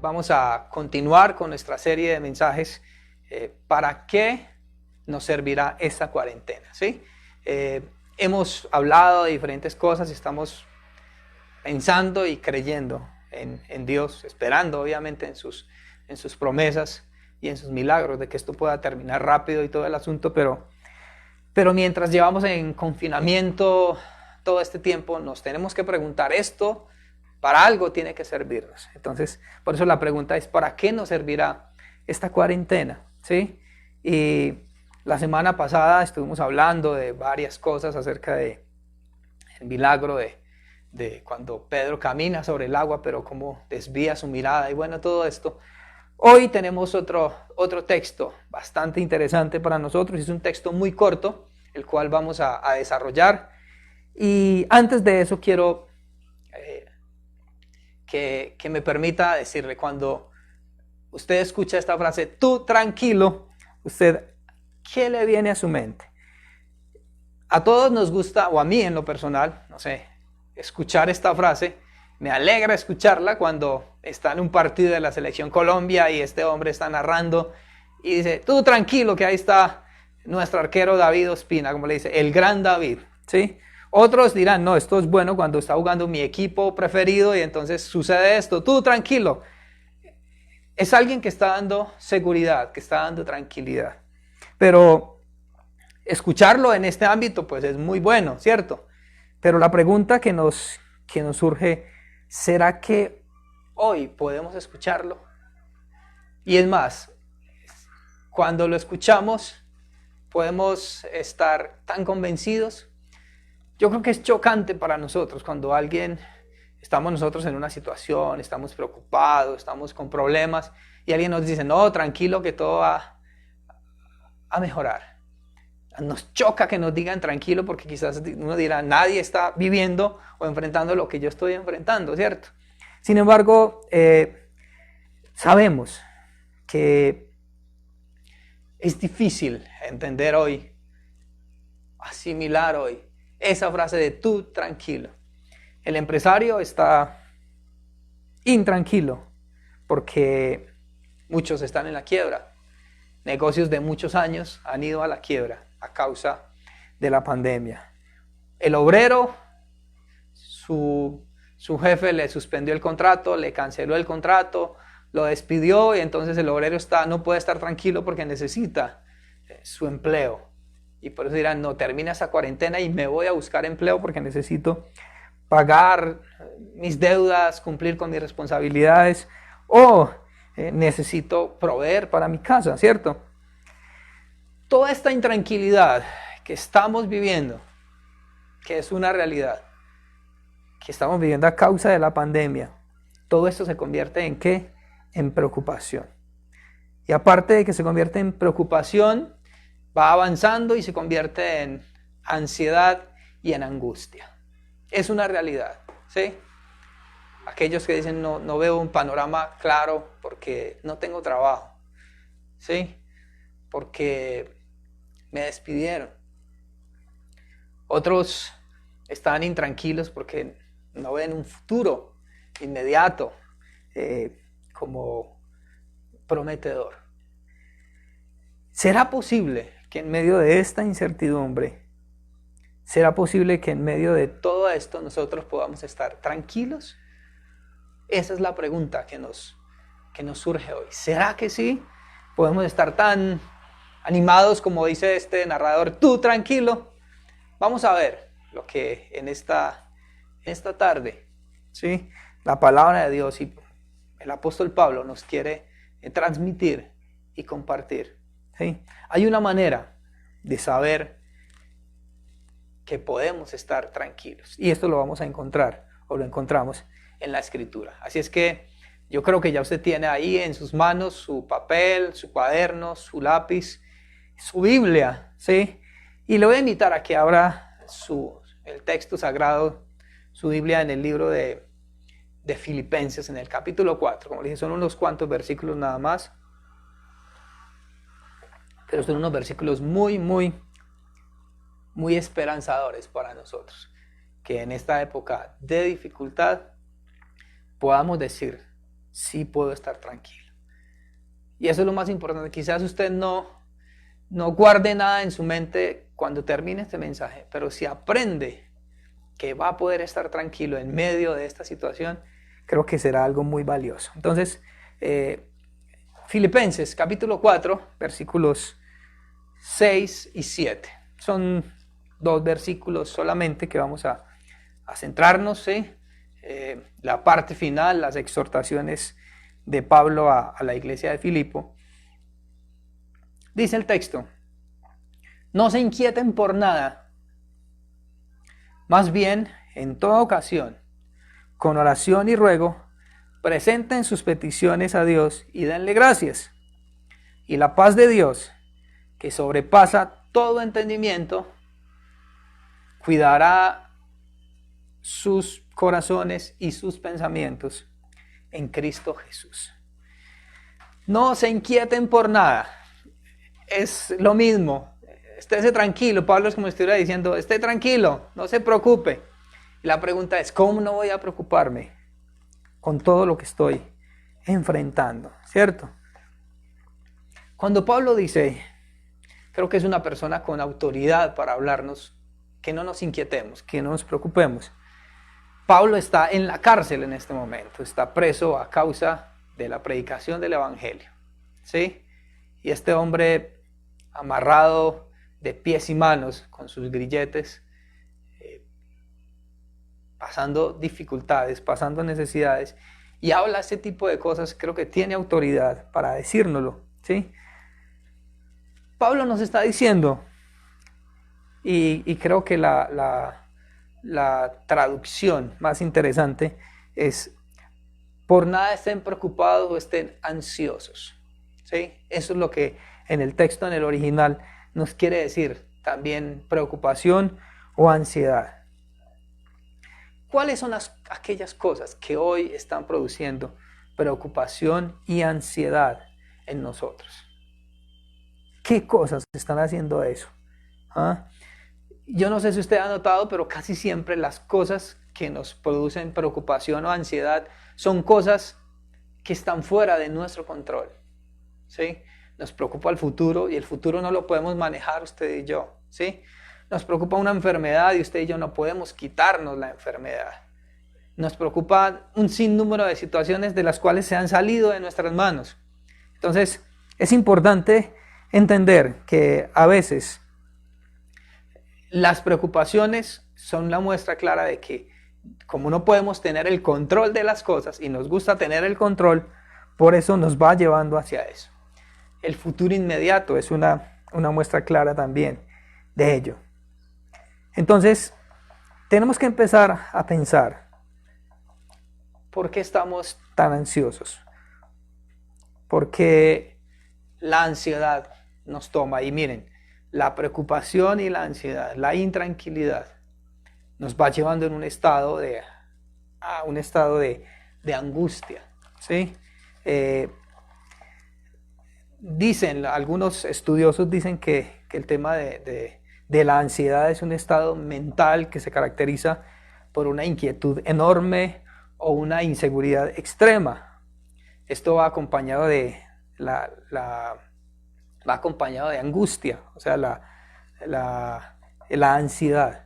vamos a continuar con nuestra serie de mensajes. ¿Para qué nos servirá esta cuarentena? ¿Sí? Hemos hablado de diferentes cosas y estamos pensando y creyendo en Dios, esperando obviamente en sus promesas y en sus milagros, de que esto pueda terminar rápido y todo el asunto, pero mientras llevamos en confinamiento todo este tiempo, nos tenemos que preguntar, esto para algo tiene que servirnos. Entonces, por eso la pregunta es, ¿para qué nos servirá esta cuarentena? ¿Sí? Y la semana pasada estuvimos hablando de varias cosas acerca del milagro de cuando Pedro camina sobre el agua, pero cómo desvía su mirada y bueno, todo esto. Hoy tenemos otro texto bastante interesante para nosotros, es un texto muy corto, el cual vamos a desarrollar. Y antes de eso quiero que me permita decirle, cuando usted escucha esta frase, tú tranquilo, usted, ¿qué le viene a su mente? A todos nos gusta, o a mí en lo personal, no sé, escuchar esta frase. Me alegra escucharla cuando está en un partido de la Selección Colombia y este hombre está narrando y dice, tú tranquilo, que ahí está nuestro arquero David Ospina, como le dice, el gran David, ¿sí? Otros dirán, no, esto es bueno cuando está jugando mi equipo preferido y entonces sucede esto, tú tranquilo. Es alguien que está dando seguridad, que está dando tranquilidad. Pero escucharlo en este ámbito pues es muy bueno, ¿cierto? Pero la pregunta que nos surge, ¿será que hoy podemos escucharlo? Y es más, cuando lo escuchamos, podemos estar tan convencidos. Yo creo que es chocante para nosotros cuando estamos nosotros en una situación, estamos preocupados, estamos con problemas y alguien nos dice, no, tranquilo que todo va a mejorar. Nos choca que nos digan tranquilo porque quizás uno dirá, nadie está viviendo o enfrentando lo que yo estoy enfrentando, ¿cierto? Sin embargo, sabemos que es difícil entender hoy, asimilar hoy, esa frase de tú tranquilo. El empresario está intranquilo porque muchos están en la quiebra. Negocios de muchos años han ido a la quiebra a causa de la pandemia. El obrero, su jefe le suspendió el contrato, le canceló el contrato, lo despidió y entonces el obrero no puede estar tranquilo porque necesita su empleo. Y por eso dirán, no, termina esa cuarentena y me voy a buscar empleo porque necesito pagar mis deudas, cumplir con mis responsabilidades o necesito proveer para mi casa, ¿cierto? Toda esta intranquilidad que estamos viviendo, que es una realidad, que estamos viviendo a causa de la pandemia, todo esto se convierte en ¿qué? En preocupación. Y aparte de que se convierte en preocupación, va avanzando y se convierte en ansiedad y en angustia. Es una realidad, ¿sí? Aquellos que dicen no veo un panorama claro porque no tengo trabajo, ¿sí? Porque me despidieron. Otros están intranquilos porque no ven un futuro inmediato como prometedor. ¿Será posible que en medio de esta incertidumbre, será posible que en medio de todo esto nosotros podamos estar tranquilos? Esa es la pregunta que nos surge hoy. ¿Será que sí? ¿Podemos estar tan animados como dice este narrador, tú tranquilo? Vamos a ver lo que en esta tarde, ¿sí? La palabra de Dios y el apóstol Pablo nos quiere transmitir y compartir, ¿sí? Hay una manera de saber que podemos estar tranquilos y esto lo vamos a encontrar o lo encontramos en la Escritura. Así es que yo creo que ya usted tiene ahí en sus manos su papel, su cuaderno, su lápiz, su Biblia, ¿sí? Y le voy a invitar a que abra el texto sagrado, su Biblia en el libro de Filipenses, en el capítulo 4. Como le dije, son unos cuantos versículos nada más, pero son unos versículos muy, muy, muy esperanzadores para nosotros. Que en esta época de dificultad podamos decir, sí puedo estar tranquilo. Y eso es lo más importante. Quizás usted no guarde nada en su mente cuando termine este mensaje, pero si aprende que va a poder estar tranquilo en medio de esta situación, creo que será algo muy valioso. Entonces, Filipenses capítulo 4, versículos 6 y 7. Son 2 versículos solamente que vamos a centrarnos, ¿sí? La parte final, las exhortaciones de Pablo a la iglesia de Filipo. Dice el texto: no se inquieten por nada, más bien en toda ocasión, con oración y ruego, presenten sus peticiones a Dios y denle gracias. Y la paz de Dios, que sobrepasa todo entendimiento, cuidará sus corazones y sus pensamientos en Cristo Jesús. No se inquieten por nada. Es lo mismo. Estése tranquilo. Pablo es como si estuviera diciendo, esté tranquilo, no se preocupe. Y la pregunta es, ¿cómo no voy a preocuparme con todo lo que estoy enfrentando? ¿Cierto? Cuando Pablo dice, creo que es una persona con autoridad para hablarnos, que no nos inquietemos, que no nos preocupemos. Pablo está en la cárcel en este momento, está preso a causa de la predicación del evangelio, ¿sí? Y este hombre amarrado de pies y manos con sus grilletes, pasando dificultades, pasando necesidades, y habla este tipo de cosas. Creo que tiene autoridad para decírnoslo, ¿sí? Pablo nos está diciendo, y creo que la traducción más interesante es: por nada estén preocupados o estén ansiosos, ¿sí? Eso es lo que en el texto, en el original, nos quiere decir también preocupación o ansiedad. ¿Cuáles son aquellas cosas que hoy están produciendo preocupación y ansiedad en nosotros? ¿Qué cosas están haciendo eso? ¿Ah? Yo no sé si usted ha notado, pero casi siempre las cosas que nos producen preocupación o ansiedad son cosas que están fuera de nuestro control, ¿sí? Nos preocupa el futuro, y el futuro no lo podemos manejar usted y yo, ¿sí? Nos preocupa una enfermedad y usted y yo no podemos quitarnos la enfermedad. Nos preocupa un sinnúmero de situaciones de las cuales se han salido de nuestras manos. Entonces, es importante entender que a veces las preocupaciones son la muestra clara de que, como no podemos tener el control de las cosas y nos gusta tener el control, por eso nos va llevando hacia eso. El futuro inmediato es una muestra clara también de ello. Entonces, tenemos que empezar a pensar, ¿por qué estamos tan ansiosos? ¿Por qué la ansiedad nos toma? Y miren, la preocupación y la ansiedad, la intranquilidad, nos va llevando en un estado de angustia, ¿sí? Algunos estudiosos dicen que el tema de la ansiedad es un estado mental que se caracteriza por una inquietud enorme o una inseguridad extrema. Esto va acompañado de angustia, o sea, la ansiedad.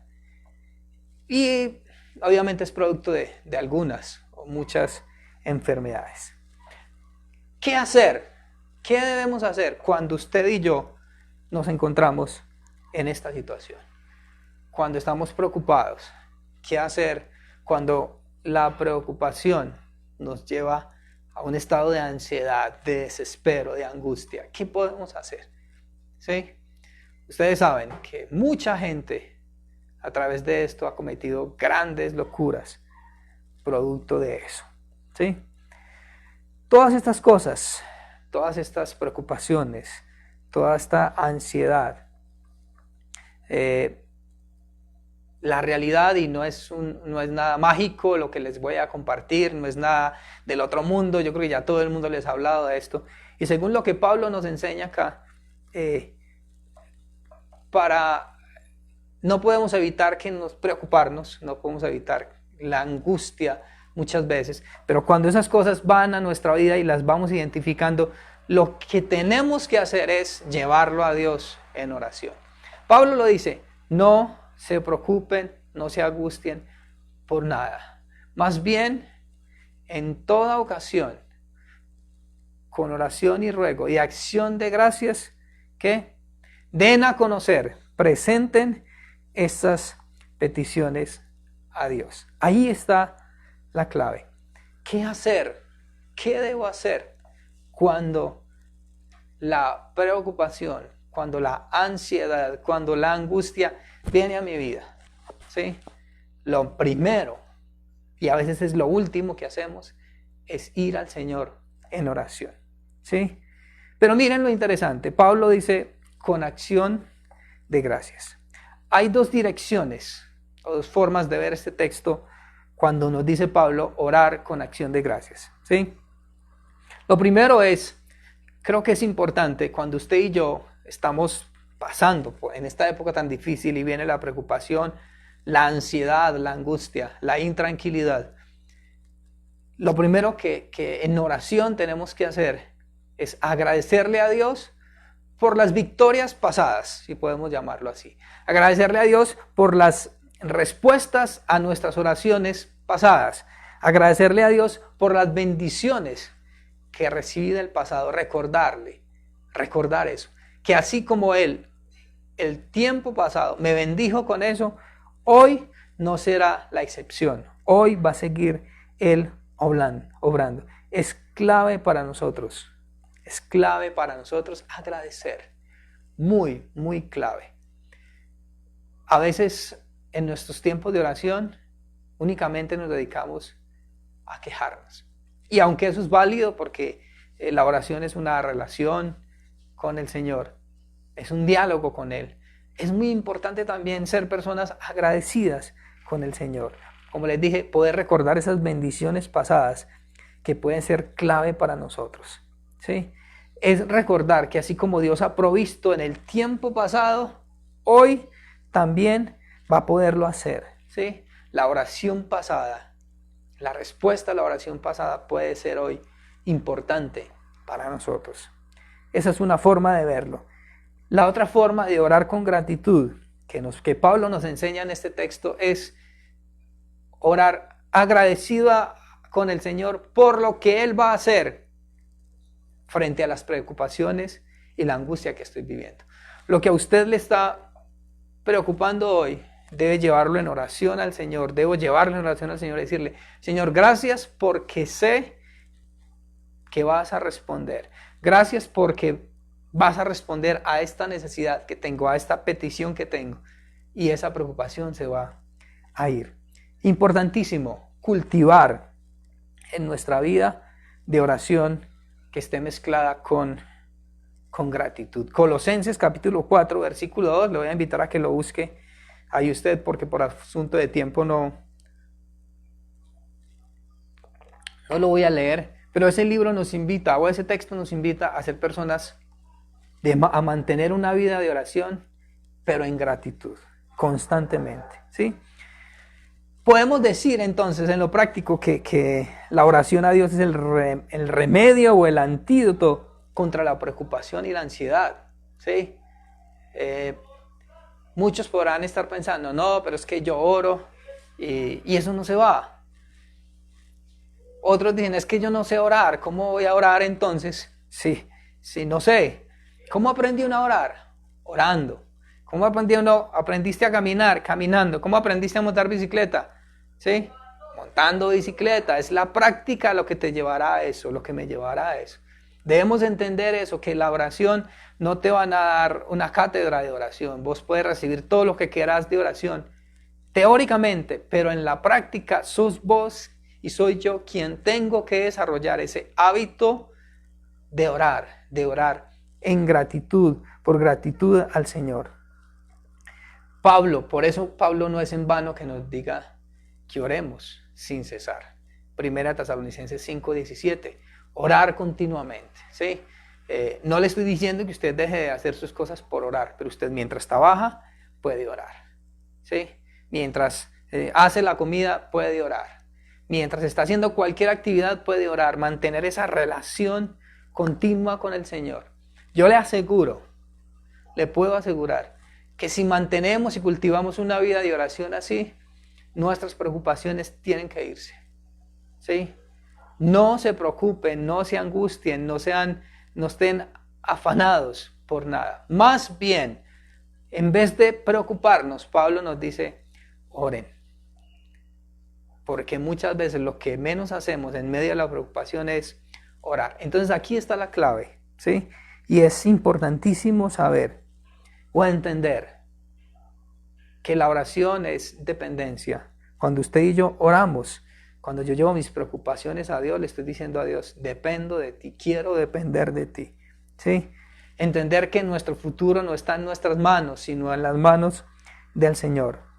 Y obviamente es producto de algunas o muchas enfermedades. ¿Qué hacer? ¿Qué debemos hacer cuando usted y yo nos encontramos en esta situación? Cuando estamos preocupados. ¿Qué hacer cuando la preocupación nos lleva a un estado de ansiedad, de desespero, de angustia? ¿Qué podemos hacer? ¿Sí? Ustedes saben que mucha gente a través de esto ha cometido grandes locuras producto de eso, ¿sí? Todas estas cosas, todas estas preocupaciones, toda esta ansiedad, la realidad, y no es nada mágico lo que les voy a compartir, no es nada del otro mundo. Yo creo que ya todo el mundo les ha hablado de esto, y según lo que Pablo nos enseña acá, no podemos evitar que nos preocuparnos, no podemos evitar la angustia muchas veces, pero cuando esas cosas van a nuestra vida y las vamos identificando, lo que tenemos que hacer es llevarlo a Dios en oración. Pablo lo dice, no se preocupen, no se angustien por nada. Más bien, en toda ocasión, con oración y ruego y acción de gracias, que den a conocer, presenten estas peticiones a Dios. Ahí está la clave. ¿Qué hacer? ¿Qué debo hacer cuando la preocupación, cuando la ansiedad, cuando la angustia viene a mi vida? ¿Sí? Lo primero, y a veces es lo último que hacemos, es ir al Señor en oración. ¿Sí? Pero miren lo interesante. Pablo dice, con acción de gracias. Hay dos direcciones o dos formas de ver este texto cuando nos dice Pablo orar con acción de gracias. ¿Sí? Lo primero es, creo que es importante cuando usted y yo estamos pasando en esta época tan difícil y viene la preocupación, la ansiedad, la angustia, la intranquilidad. Lo primero que en oración tenemos que hacer es agradecerle a Dios por las victorias pasadas, si podemos llamarlo así. Agradecerle a Dios por las respuestas a nuestras oraciones pasadas. Agradecerle a Dios por las bendiciones que recibí del pasado. Recordar eso. Que así como Él, el tiempo pasado, me bendijo con eso, hoy no será la excepción. Hoy va a seguir Él obrando. Es clave para nosotros. Es clave para nosotros agradecer. Muy, muy clave. A veces en nuestros tiempos de oración únicamente nos dedicamos a quejarnos. Y aunque eso es válido porque la oración es una relación con el Señor, es un diálogo con Él, es muy importante también ser personas agradecidas con el Señor. Como les dije, poder recordar esas bendiciones pasadas que pueden ser clave para nosotros. ¿Sí? Es recordar que así como Dios ha provisto en el tiempo pasado, hoy también va a poderlo hacer. ¿Sí? La oración pasada, la respuesta a la oración pasada puede ser hoy importante para nosotros. Esa es una forma de verlo. La otra forma de orar con gratitud que Pablo nos enseña en este texto es orar agradecido con el Señor por lo que Él va a hacer frente a las preocupaciones y la angustia que estoy viviendo. Lo que a usted le está preocupando hoy, debe llevarlo en oración al Señor. Debo llevarlo en oración al Señor y decirle, Señor, gracias porque sé que vas a responder. Gracias porque vas a responder a esta necesidad que tengo, a esta petición que tengo. Y esa preocupación se va a ir. Importantísimo cultivar en nuestra vida de oración que esté mezclada con gratitud. Colosenses capítulo 4, versículo 2, le voy a invitar a que lo busque ahí usted, porque por asunto de tiempo no lo voy a leer, pero ese libro nos invita, o ese texto nos invita a ser personas, a mantener una vida de oración, pero en gratitud, constantemente, ¿sí? Podemos decir entonces en lo práctico que la oración a Dios es el remedio o el antídoto contra la preocupación y la ansiedad, ¿sí? Muchos podrán estar pensando, no, pero es que yo oro y eso no se va. Otros dicen, es que yo no sé orar, ¿cómo voy a orar entonces? Sí, no sé. ¿Cómo aprendí uno a orar? Orando. ¿Cómo aprendiste a caminar? Caminando. ¿Cómo aprendiste a montar bicicleta? ¿Sí? Montando bicicleta. Es la práctica lo que te llevará a eso, lo que me llevará a eso. Debemos entender eso, que la oración no te van a dar una cátedra de oración. Vos puedes recibir todo lo que quieras de oración, teóricamente, pero en la práctica sos vos y soy yo quien tengo que desarrollar ese hábito de orar en gratitud, por gratitud al Señor. Por eso Pablo no es en vano que nos diga que oremos sin cesar. Primera Tesalonicenses 5:17, orar continuamente, ¿sí? No le estoy diciendo que usted deje de hacer sus cosas por orar, pero usted mientras trabaja puede orar, ¿sí? Mientras hace la comida puede orar. mientras está haciendo cualquier actividad puede orar, mantener esa relación continua con el Señor. Yo le aseguro, le puedo asegurar, que si mantenemos y cultivamos una vida de oración así, nuestras preocupaciones tienen que irse. ¿Sí? No se preocupen, no se angustien, no estén afanados por nada. Más bien, en vez de preocuparnos, Pablo nos dice, oren. Porque muchas veces lo que menos hacemos en medio de la preocupación es orar. Entonces aquí está la clave, ¿sí? Y es importantísimo saber o entender que la oración es dependencia. Cuando usted y yo oramos, cuando yo llevo mis preocupaciones a Dios, le estoy diciendo a Dios, dependo de ti, quiero depender de ti, ¿sí? Entender que nuestro futuro no está en nuestras manos, sino en las manos del Señor.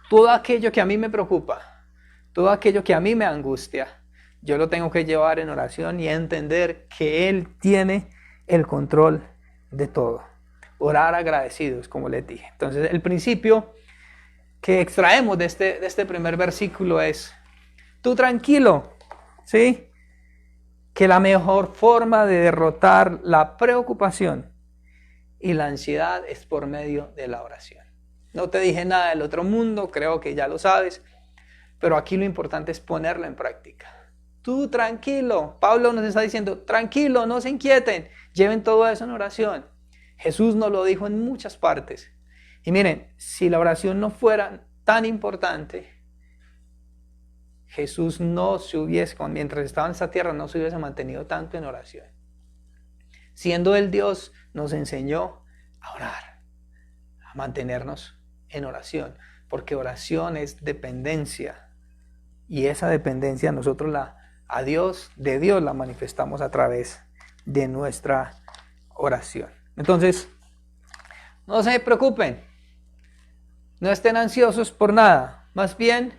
Todo aquello que a mí me preocupa, todo aquello que a mí me angustia, yo lo tengo que llevar en oración y entender que Él tiene el control de todo. Orar agradecidos, como les dije. Entonces, el principio que extraemos de este primer versículo es, tú tranquilo, ¿sí? Que la mejor forma de derrotar la preocupación y la ansiedad es por medio de la oración. No te dije nada del otro mundo, creo que ya lo sabes, pero aquí lo importante es ponerlo en práctica. Tú tranquilo, Pablo nos está diciendo, tranquilo, no se inquieten, lleven todo eso en oración. Jesús nos lo dijo en muchas partes. Y miren, si la oración no fuera tan importante, Jesús mientras estaba en esta tierra, no se hubiese mantenido tanto en oración. Siendo Él Dios, nos enseñó a orar, a mantenernos en oración, porque oración es dependencia, y esa dependencia nosotros de Dios la manifestamos a través de nuestra oración. Entonces, no se preocupen, no estén ansiosos por nada, más bien,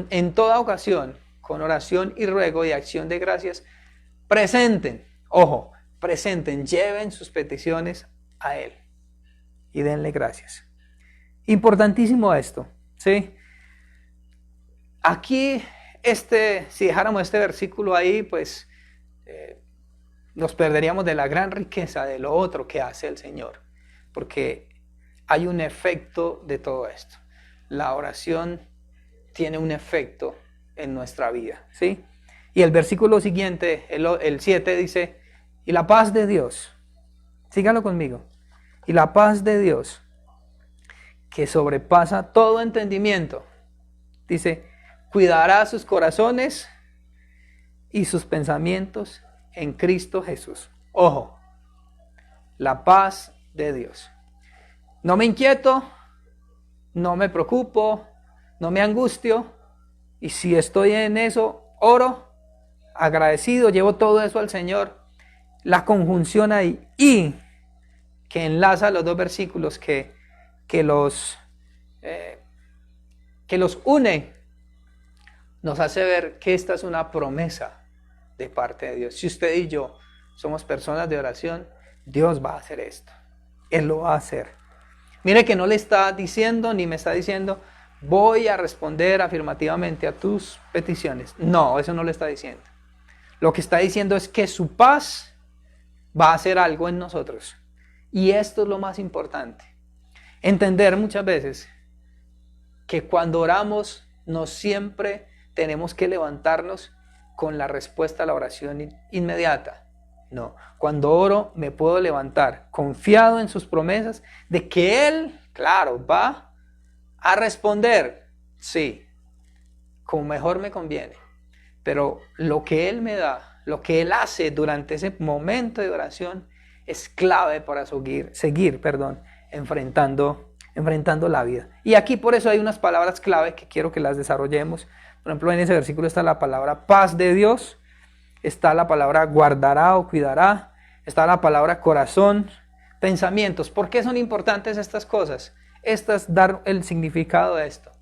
en toda ocasión, con oración y ruego y acción de gracias, presenten, lleven sus peticiones a Él y denle gracias. Importantísimo esto, ¿sí? Aquí, si dejáramos este versículo ahí, pues nos perderíamos de la gran riqueza de lo otro que hace el Señor, porque hay un efecto de todo esto. La oración tiene un efecto en nuestra vida, ¿sí? Y el versículo siguiente, el 7, dice, y la paz de Dios, síganlo conmigo, y la paz de Dios, que sobrepasa todo entendimiento, dice, cuidará sus corazones y sus pensamientos en Cristo Jesús. Ojo, la paz de Dios. No me inquieto, no me preocupo, no me angustio, y si estoy en eso, oro, agradecido, llevo todo eso al Señor. La conjunción ahí, y, que enlaza los dos versículos, que los une, nos hace ver que esta es una promesa de parte de Dios. Si usted y yo somos personas de oración, Dios va a hacer esto. Él lo va a hacer. Mire que no le está diciendo, ni me está diciendo, voy a responder afirmativamente a tus peticiones. No, eso no le está diciendo. Lo que está diciendo es que su paz va a hacer algo en nosotros. Y esto es lo más importante. Entender muchas veces que cuando oramos no siempre tenemos que levantarnos con la respuesta a la oración inmediata. No, cuando oro me puedo levantar confiado en sus promesas de que Él, claro, va a responder, sí, como mejor me conviene. Pero lo que Él me da, lo que Él hace durante ese momento de oración es clave para seguir enfrentando la vida. Y aquí por eso hay unas palabras clave que quiero que las desarrollemos. Por ejemplo, en ese versículo está la palabra paz de Dios, está la palabra guardará o cuidará, está la palabra corazón, pensamientos. ¿Por qué son importantes estas cosas? Dar el significado de esto.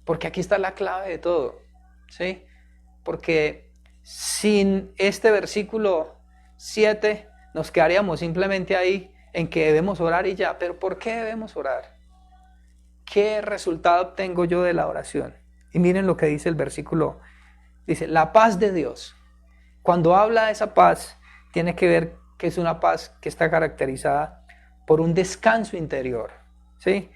Porque aquí está la clave de todo, ¿sí? Porque sin este versículo 7 nos quedaríamos simplemente ahí en que debemos orar y ya. ¿Pero por qué debemos orar? ¿qué resultado obtengo yo de la oración? Y miren lo que dice el versículo. Dice, la paz de Dios. Cuando habla de esa paz, tiene que ver que es una paz que está caracterizada por un descanso interior, ¿sí?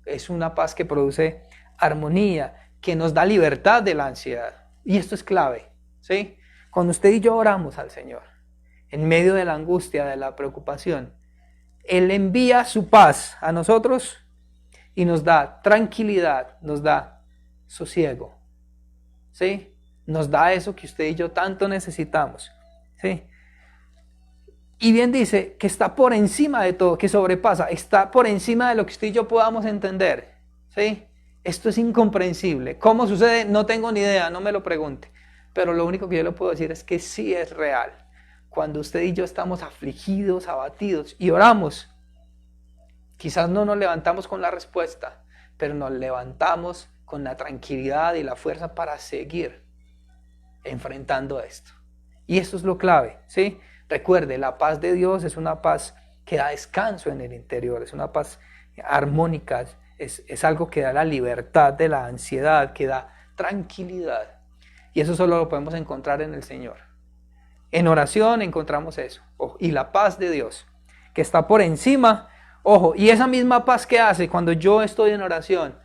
Es una paz que produce armonía, que nos da libertad de la ansiedad. Y esto es clave, ¿sí? Cuando usted y yo oramos al Señor, en medio de la angustia, de la preocupación, Él envía su paz a nosotros y nos da tranquilidad, nos da sosiego, ¿sí? Nos da eso que usted y yo tanto necesitamos, ¿sí? Y bien dice que está por encima de todo, que sobrepasa, está por encima de lo que usted y yo podamos entender, ¿sí? Esto es incomprensible. ¿Cómo sucede? No tengo ni idea, no me lo pregunte. Pero lo único que yo le puedo decir es que sí es real. Cuando usted y yo estamos afligidos, abatidos y oramos, quizás no nos levantamos con la respuesta, pero nos levantamos con la tranquilidad y la fuerza para seguir enfrentando esto. Y eso es lo clave, ¿sí? Recuerde, la paz de Dios es una paz que da descanso en el interior, es una paz armónica, es algo que da la libertad de la ansiedad, que da tranquilidad. Y eso solo lo podemos encontrar en el Señor. En oración encontramos eso. Ojo, y la paz de Dios, que está por encima. Ojo, y esa misma paz que hace cuando yo estoy en oración,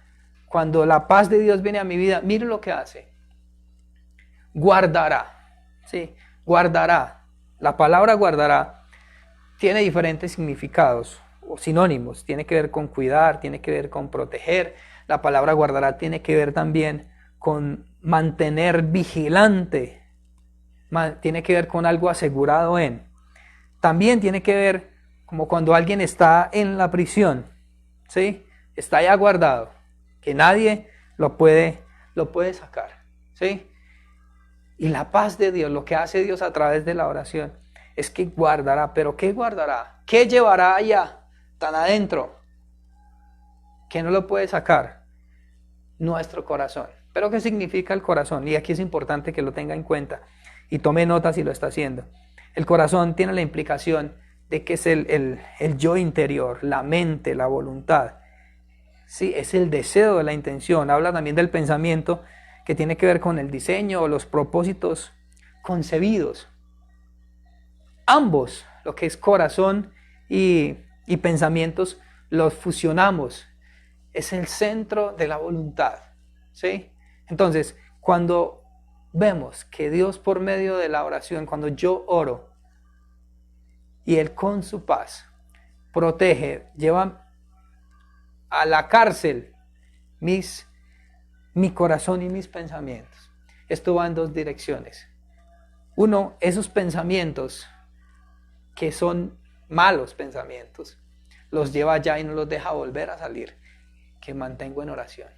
cuando la paz de Dios viene a mi vida, mire lo que hace. Guardará, ¿sí? Guardará. La palabra guardará tiene diferentes significados o sinónimos. Tiene que ver con cuidar, tiene que ver con proteger. La palabra guardará tiene que ver también con mantener vigilante. Tiene que ver con algo asegurado en. También tiene que ver como cuando alguien está en la prisión, ¿sí? Está ya guardado, que nadie lo puede sacar, ¿sí? Y la paz de Dios, lo que hace Dios a través de la oración, es que guardará. ¿Pero qué guardará? ¿Qué llevará allá, tan adentro, que no lo puede sacar? Nuestro corazón. ¿Pero qué significa el corazón? Y aquí es importante que lo tenga en cuenta y tome nota si lo está haciendo. El corazón tiene la implicación de que es el yo interior, la mente, la voluntad. Sí, es el deseo de la intención. Habla también del pensamiento, que tiene que ver con el diseño o los propósitos concebidos. Ambos, lo que es corazón y pensamientos, los fusionamos. Es el centro de la voluntad, ¿sí? Entonces, cuando vemos que Dios por medio de la oración, cuando yo oro y Él con su paz protege, lleva a la cárcel mi corazón y mis pensamientos. Esto va en dos direcciones. Uno, esos pensamientos que son malos pensamientos, los lleva allá y no los deja volver a salir, que mantengo en oración.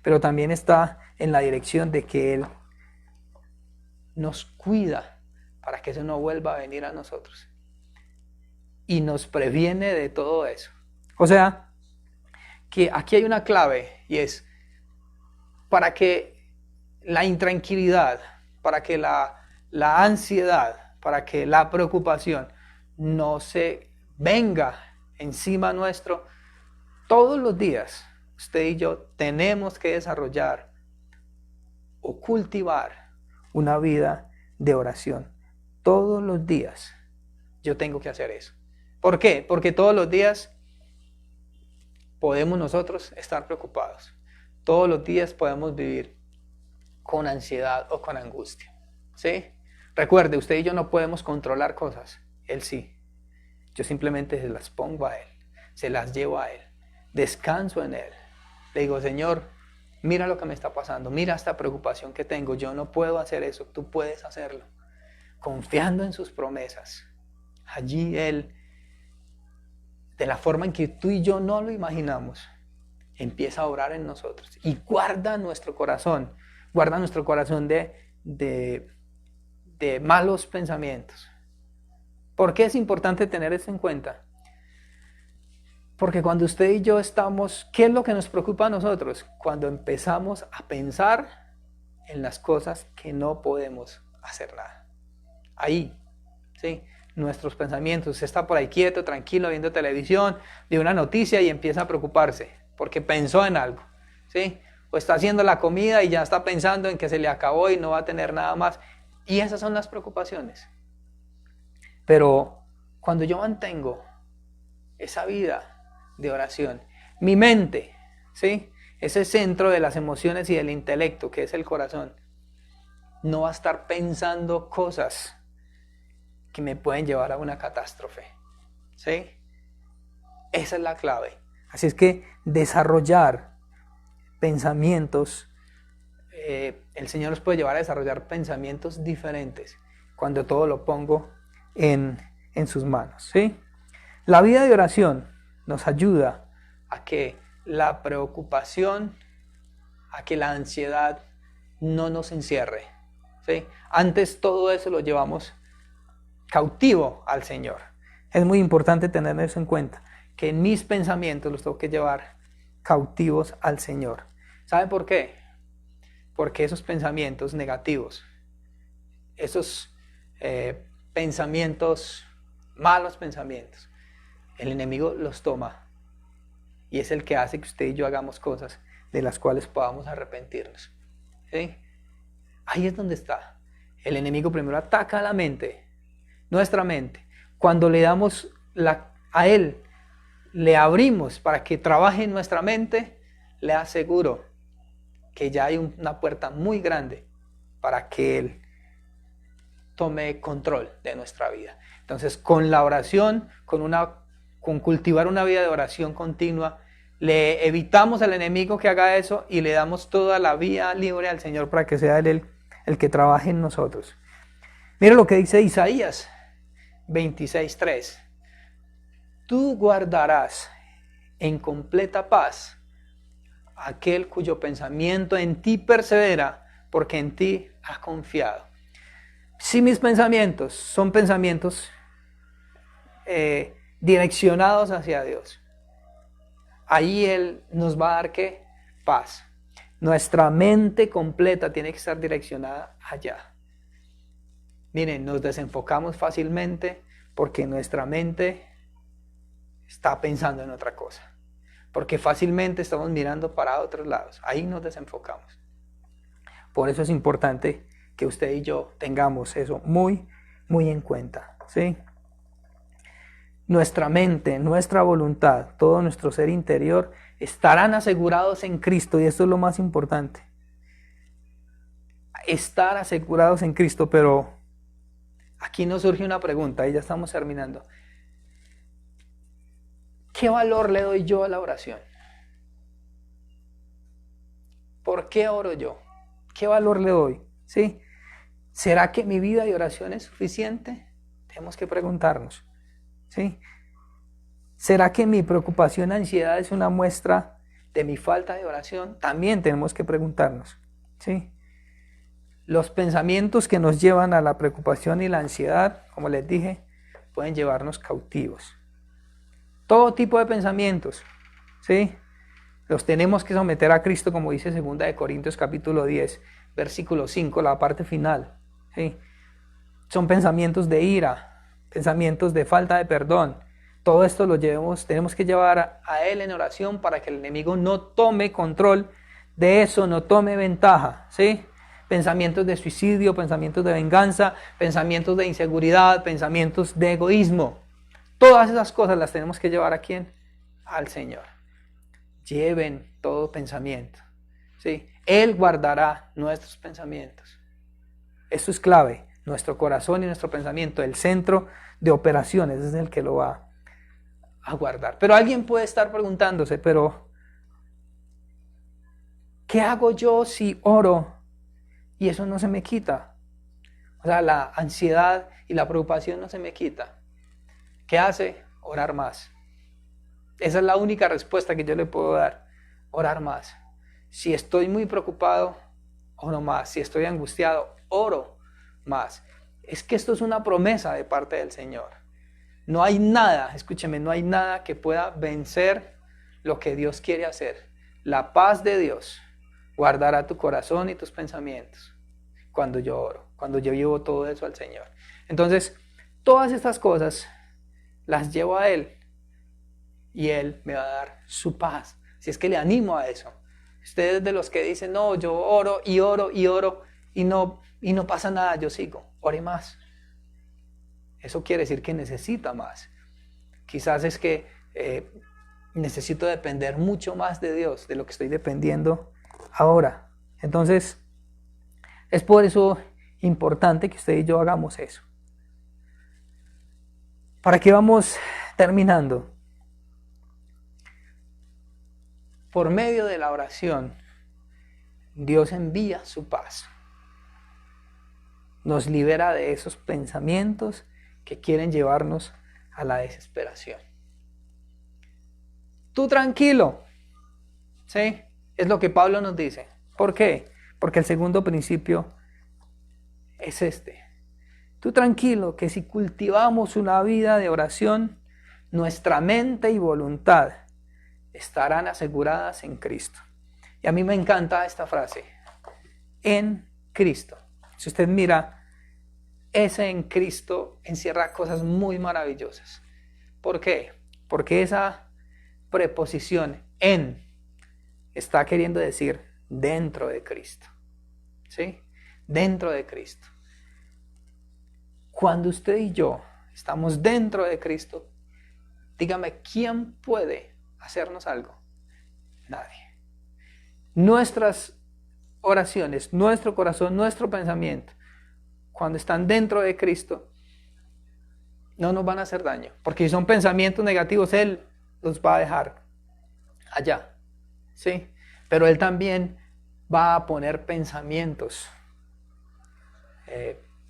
Pero también está en la dirección de que Él nos cuida para que eso no vuelva a venir a nosotros. Y nos previene de todo eso. O sea, que aquí hay una clave y es para que la intranquilidad, para que la ansiedad, para que la preocupación no se venga encima nuestro, todos los días usted y yo tenemos que desarrollar o cultivar una vida de oración. Todos los días yo tengo que hacer eso. ¿Por qué? Porque todos los días podemos nosotros estar preocupados. Todos los días podemos vivir con ansiedad o con angustia, ¿sí? Recuerde, usted y yo no podemos controlar cosas. Él sí. Yo simplemente se las pongo a Él, se las llevo a Él, descanso en Él. Le digo, Señor, mira lo que me está pasando, mira esta preocupación que tengo, yo no puedo hacer eso, tú puedes hacerlo. Confiando en sus promesas. Allí Él, de la forma en que tú y yo no lo imaginamos, empieza a orar en nosotros y guarda nuestro corazón de malos pensamientos. ¿Por qué es importante tener eso en cuenta? Porque cuando usted y yo estamos, ¿qué es lo que nos preocupa a nosotros? Cuando empezamos a pensar en las cosas que no podemos hacer nada. Ahí, ¿sí? Nuestros pensamientos, usted está por ahí quieto, tranquilo, viendo televisión, ve una noticia y empieza a preocuparse. porque pensó en algo, ¿sí? O está haciendo la comida y ya está pensando en que se le acabó y no va a tener nada más. Y esas son las preocupaciones. Pero cuando yo mantengo esa vida de oración, mi mente, ¿sí? Ese centro de las emociones y del intelecto, que es el corazón, no va a estar pensando cosas que me pueden llevar a una catástrofe, ¿sí? Esa es la clave. Así es que desarrollar pensamientos, el Señor nos puede llevar a desarrollar pensamientos diferentes cuando todo lo pongo en sus manos, ¿sí? La vida de oración nos ayuda a que la preocupación, a que la ansiedad no nos encierre, ¿sí? Antes todo eso lo llevamos cautivo al Señor. Es muy importante tener eso en cuenta, que mis pensamientos los tengo que llevar cautivos al Señor. ¿Sabe por qué? Porque esos pensamientos negativos, esos pensamientos, malos pensamientos, el enemigo los toma y es el que hace que usted y yo hagamos cosas de las cuales podamos arrepentirnos, ¿sí? Ahí es donde está. El enemigo primero ataca a la mente, nuestra mente. Cuando le damos a él, le abrimos para que trabaje en nuestra mente, le aseguro que ya hay una puerta muy grande para que él tome control de nuestra vida. Entonces, con la oración, con cultivar una vida de oración continua, le evitamos al enemigo que haga eso y le damos toda la vía libre al Señor para que sea Él el que trabaje en nosotros. Mira lo que dice Isaías 26:3. Tú guardarás en completa paz aquel cuyo pensamiento en ti persevera, porque en ti ha confiado. Si mis pensamientos son pensamientos direccionados hacia Dios, ahí Él nos va a dar ¿qué? Paz. Nuestra mente completa tiene que estar direccionada allá. Miren, nos desenfocamos fácilmente porque nuestra mente está pensando en otra cosa. Porque fácilmente estamos mirando para otros lados. Ahí nos desenfocamos. Por eso es importante que usted y yo tengamos eso muy, muy en cuenta, ¿sí? Nuestra mente, nuestra voluntad, todo nuestro ser interior estarán asegurados en Cristo, y esto es lo más importante. Estar asegurados en Cristo, pero aquí nos surge una pregunta y ya estamos terminando. ¿Qué valor le doy yo a la oración? ¿Por qué oro yo? ¿Qué valor le doy? ¿Sí? ¿Será que mi vida de oración es suficiente? Tenemos que preguntarnos, ¿sí? ¿Será que mi preocupación, ansiedad es una muestra de mi falta de oración? También tenemos que preguntarnos, ¿sí? Los pensamientos que nos llevan a la preocupación y la ansiedad, como les dije, pueden llevarnos cautivos. Todo tipo de pensamientos, ¿sí? Los tenemos que someter a Cristo, como dice 2 Corintios capítulo 10, versículo 5, la parte final, ¿sí? Son pensamientos de ira, pensamientos de falta de perdón. Todo esto lo tenemos que llevar a Él en oración para que el enemigo no tome control de eso, no tome ventaja, ¿sí? Pensamientos de suicidio, pensamientos de venganza, pensamientos de inseguridad, pensamientos de egoísmo. Todas esas cosas las tenemos que llevar ¿a quién? Al Señor. Lleven todo pensamiento, ¿sí? Él guardará nuestros pensamientos. Esto es clave. Nuestro corazón y nuestro pensamiento, el centro de operaciones, es el que lo va a guardar. Pero alguien puede estar preguntándose, pero ¿qué hago yo si oro y eso no se me quita? O sea, la ansiedad y la preocupación no se me quita. ¿Qué hace? Orar más. Esa es la única respuesta que yo le puedo dar. Orar más. Si estoy muy preocupado, oro más. Si estoy angustiado, oro más. Es que esto es una promesa de parte del Señor. No hay nada, escúcheme, no hay nada que pueda vencer lo que Dios quiere hacer. La paz de Dios guardará tu corazón y tus pensamientos cuando yo oro, cuando yo llevo todo eso al Señor. Entonces, todas estas cosas las llevo a Él y Él me va a dar su paz. Así Si es que le animo a eso. Ustedes de los que dicen, no, yo oro y oro y oro y no pasa nada, yo sigo. Ore más. Eso quiere decir que necesita más. Quizás es que necesito depender mucho más de Dios de lo que estoy dependiendo ahora. Entonces, es por eso importante que usted y yo hagamos eso. ¿Para qué vamos terminando? Por medio de la oración, Dios envía su paz. Nos libera de esos pensamientos que quieren llevarnos a la desesperación. Tú tranquilo, ¿sí? Es lo que Pablo nos dice. ¿Por qué? Porque el segundo principio es este. Tú tranquilo, que si cultivamos una vida de oración, nuestra mente y voluntad estarán aseguradas en Cristo. Y a mí me encanta esta frase, en Cristo. Si usted mira, ese en Cristo encierra cosas muy maravillosas. ¿Por qué? Porque esa preposición en está queriendo decir dentro de Cristo. ¿Sí? Dentro de Cristo. Cuando usted y yo estamos dentro de Cristo, dígame, ¿quién puede hacernos algo? Nadie. Nuestras oraciones, nuestro corazón, nuestro pensamiento, cuando están dentro de Cristo, no nos van a hacer daño. Porque si son pensamientos negativos, Él los va a dejar allá. ¿Sí? Pero Él también va a poner pensamientos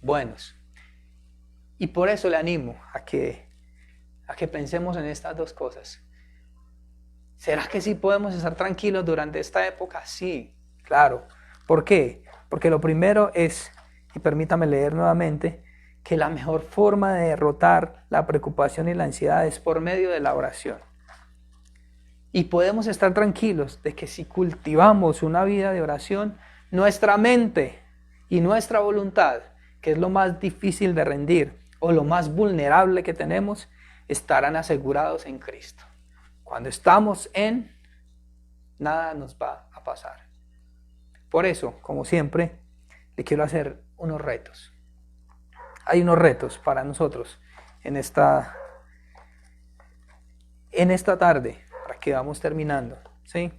buenos. Y por eso le animo a que pensemos en estas dos cosas. ¿Será que sí podemos estar tranquilos durante esta época? Sí, claro. ¿Por qué? Porque lo primero es, y permítame leer nuevamente, que la mejor forma de derrotar la preocupación y la ansiedad es por medio de la oración. Y podemos estar tranquilos de que si cultivamos una vida de oración, nuestra mente y nuestra voluntad, que es lo más difícil de rendir o lo más vulnerable que tenemos, estarán asegurados en Cristo. Cuando estamos en, nada nos va a pasar. Por eso, como siempre, le quiero hacer unos retos. Hay unos retos para nosotros en esta tarde, para que vamos terminando, ¿sí?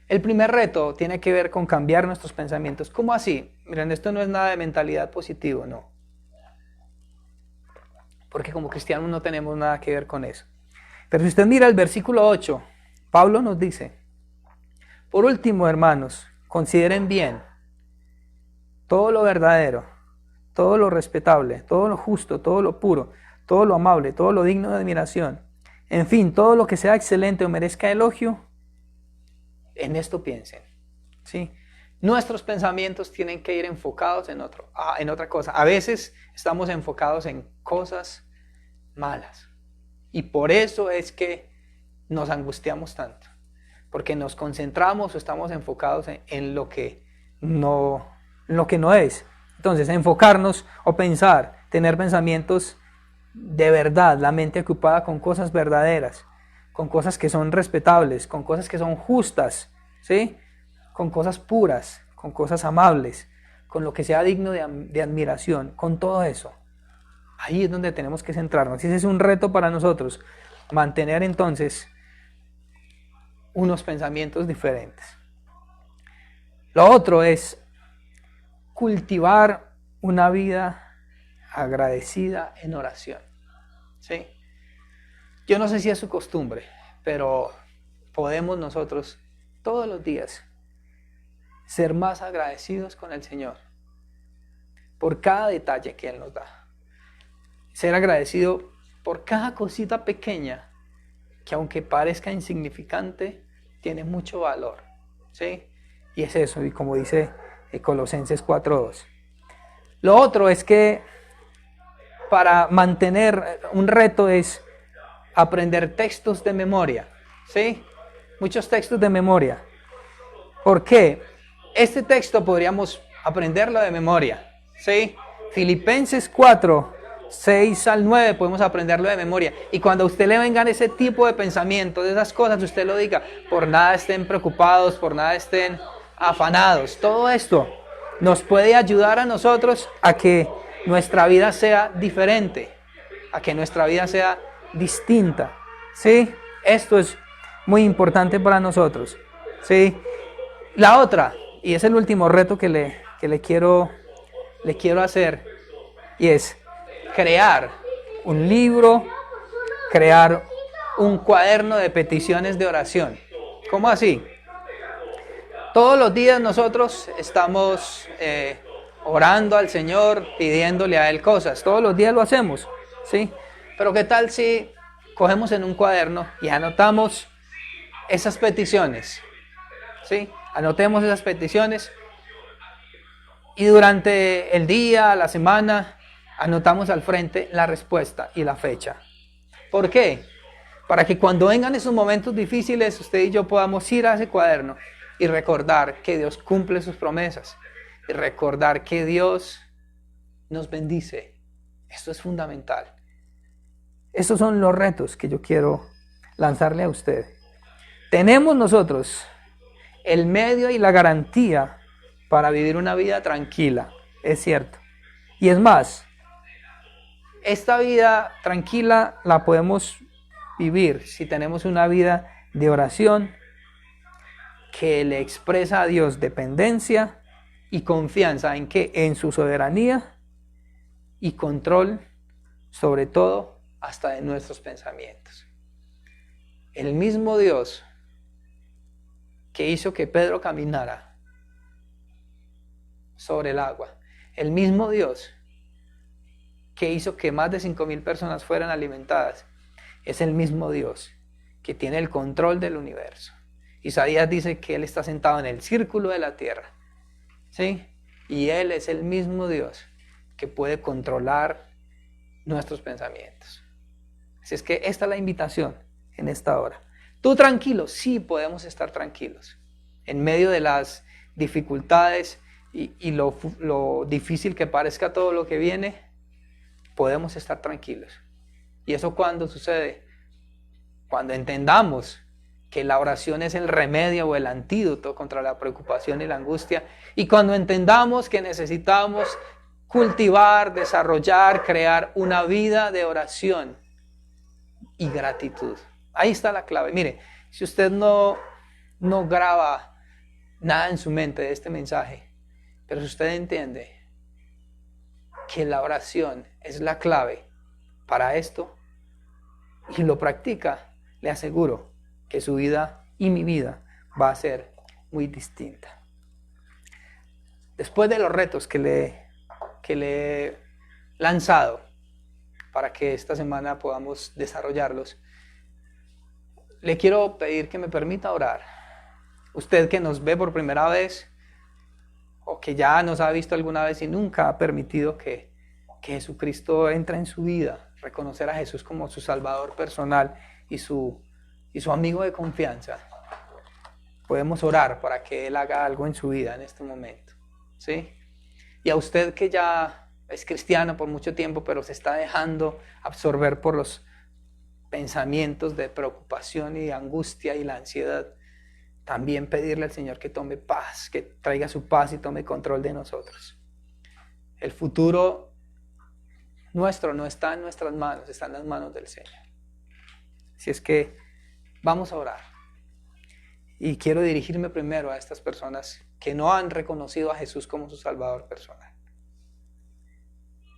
El primer reto tiene que ver con cambiar nuestros pensamientos. ¿Cómo así? Miren, esto no es nada de mentalidad positiva, no. Porque como cristianos no tenemos nada que ver con eso. Pero si usted mira el versículo 8, Pablo nos dice, por último, hermanos, consideren bien todo lo verdadero, todo lo respetable, todo lo justo, todo lo puro, todo lo amable, todo lo digno de admiración. En fin, todo lo que sea excelente o merezca elogio, en esto piensen. ¿Sí? Nuestros pensamientos tienen que ir enfocados en otra cosa. A veces estamos enfocados en cosas malas. Y por eso es que nos angustiamos tanto. Porque nos concentramos o estamos enfocados en lo que no es. Entonces, enfocarnos o pensar, tener pensamientos de verdad, la mente ocupada con cosas verdaderas, con cosas que son respetables, con cosas que son justas, ¿sí? Con cosas puras, con cosas amables, con lo que sea digno de admiración, con todo eso. Ahí es donde tenemos que centrarnos. Y ese es un reto para nosotros, mantener entonces unos pensamientos diferentes. Lo otro es cultivar una vida agradecida en oración. ¿Sí? Yo no sé si es su costumbre, pero podemos nosotros todos los días ser más agradecidos con el Señor por cada detalle que Él nos da. Ser agradecido por cada cosita pequeña que aunque parezca insignificante, tiene mucho valor. ¿Sí? Y es eso, y como dice Colosenses 4:2. Lo otro es que para mantener un reto es aprender textos de memoria. ¿Sí? Muchos textos de memoria. ¿Por qué? Este texto podríamos aprenderlo de memoria. ¿Sí? Filipenses 4, 6 al 9 podemos aprenderlo de memoria. Y cuando a usted le vengan ese tipo de pensamientos, de esas cosas, usted lo diga, por nada estén preocupados, por nada estén afanados. Todo esto nos puede ayudar a nosotros a que nuestra vida sea diferente, a que nuestra vida sea distinta. ¿Sí? Esto es muy importante para nosotros. ¿Sí? La otra, y es el último reto que le quiero hacer, y es crear un libro, crear un cuaderno de peticiones de oración. ¿Cómo así? Todos los días nosotros estamos orando al Señor, pidiéndole a Él cosas. Todos los días lo hacemos, ¿sí? Pero ¿qué tal si cogemos en un cuaderno y anotamos esas peticiones? ¿Sí? Anotemos esas peticiones y durante el día, la semana, anotamos al frente la respuesta y la fecha. ¿Por qué? Para que cuando vengan esos momentos difíciles, usted y yo podamos ir a ese cuaderno y recordar que Dios cumple sus promesas y recordar que Dios nos bendice. Esto es fundamental. Estos son los retos que yo quiero lanzarle a usted. Tenemos nosotros el medio y la garantía para vivir una vida tranquila, es cierto. Y es más, esta vida tranquila la podemos vivir si tenemos una vida de oración que le expresa a Dios dependencia y confianza en que en su soberanía y control, sobre todo hasta de nuestros pensamientos. El mismo Dios que hizo que Pedro caminara sobre el agua, el mismo Dios que hizo que más de 5,000 personas fueran alimentadas, es el mismo Dios que tiene el control del universo. Isaías dice que Él está sentado en el círculo de la tierra, ¿sí? Y Él es el mismo Dios que puede controlar nuestros pensamientos. Así es que esta es la invitación en esta hora. Tú tranquilo, sí podemos estar tranquilos. En medio de las dificultades y lo difícil que parezca todo lo que viene, podemos estar tranquilos. ¿Y eso cuándo sucede? Cuando entendamos que la oración es el remedio o el antídoto contra la preocupación y la angustia, y cuando entendamos que necesitamos cultivar, desarrollar, crear una vida de oración y gratitud. Ahí está la clave. Mire, si usted no graba nada en su mente de este mensaje, pero si usted entiende que la oración es la clave para esto y lo practica, le aseguro que su vida y mi vida va a ser muy distinta. Después de los retos que le he lanzado para que esta semana podamos desarrollarlos, le quiero pedir que me permita orar. Usted que nos ve por primera vez o que ya nos ha visto alguna vez y nunca ha permitido que Jesucristo entre en su vida, reconocer a Jesús como su Salvador personal y su amigo de confianza, podemos orar para que Él haga algo en su vida en este momento, ¿sí? Y a usted que ya es cristiano por mucho tiempo, pero se está dejando absorber por los pensamientos de preocupación y angustia y la ansiedad, también pedirle al Señor que tome paz, que traiga su paz y tome control de nosotros. El futuro nuestro no está en nuestras manos, está en las manos del Señor. Así es que vamos a orar. Y quiero dirigirme primero a estas personas que no han reconocido a Jesús como su Salvador personal.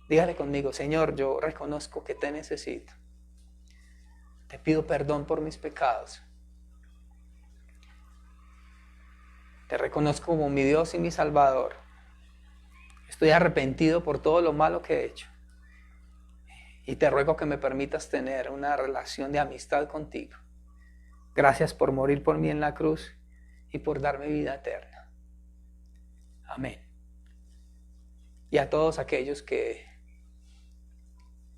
Dígale conmigo: Señor, yo reconozco que te necesito. Te pido perdón por mis pecados. Te reconozco como mi Dios y mi Salvador. Estoy arrepentido por todo lo malo que he hecho. Y te ruego que me permitas tener una relación de amistad contigo. Gracias por morir por mí en la cruz y por darme vida eterna. Amén. Y a todos aquellos que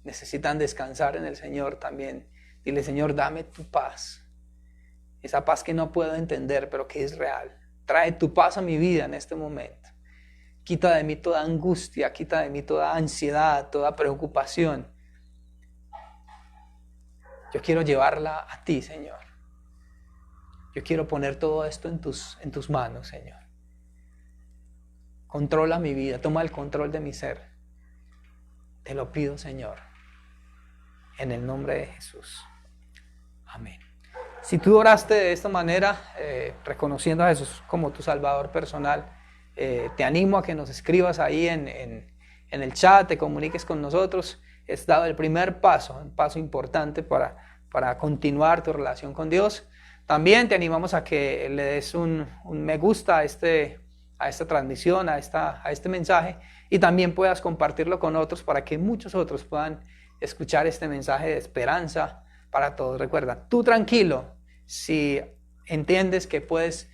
necesitan descansar en el Señor también, dile: Señor, dame tu paz. Esa paz que no puedo entender, pero que es real. Trae tu paz a mi vida en este momento. Quita de mí toda angustia, quita de mí toda ansiedad, toda preocupación. Yo quiero llevarla a ti, Señor. Yo quiero poner todo esto en tus manos, Señor. Controla mi vida, toma el control de mi ser. Te lo pido, Señor, en el nombre de Jesús. Amén. Si tú oraste de esta manera, reconociendo a Jesús como tu Salvador personal, te animo a que nos escribas ahí en el chat, te comuniques con nosotros. Es dado el primer paso, un paso importante para continuar tu relación con Dios. También te animamos a que le des un me gusta a esta transmisión, a este mensaje, y también puedas compartirlo con otros para que muchos otros puedan escuchar este mensaje de esperanza para todos. Recuerda, tú tranquilo, si entiendes que puedes,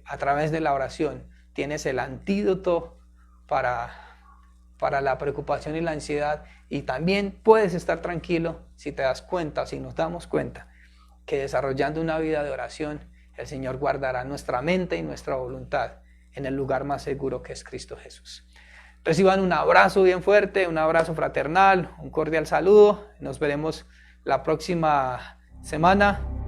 a través de la oración, tienes el antídoto para la preocupación y la ansiedad, y también puedes estar tranquilo si te das cuenta, si nos damos cuenta que desarrollando una vida de oración, el Señor guardará nuestra mente y nuestra voluntad en el lugar más seguro que es Cristo Jesús. Reciban un abrazo bien fuerte, un abrazo fraternal, un cordial saludo. Nos veremos la próxima semana.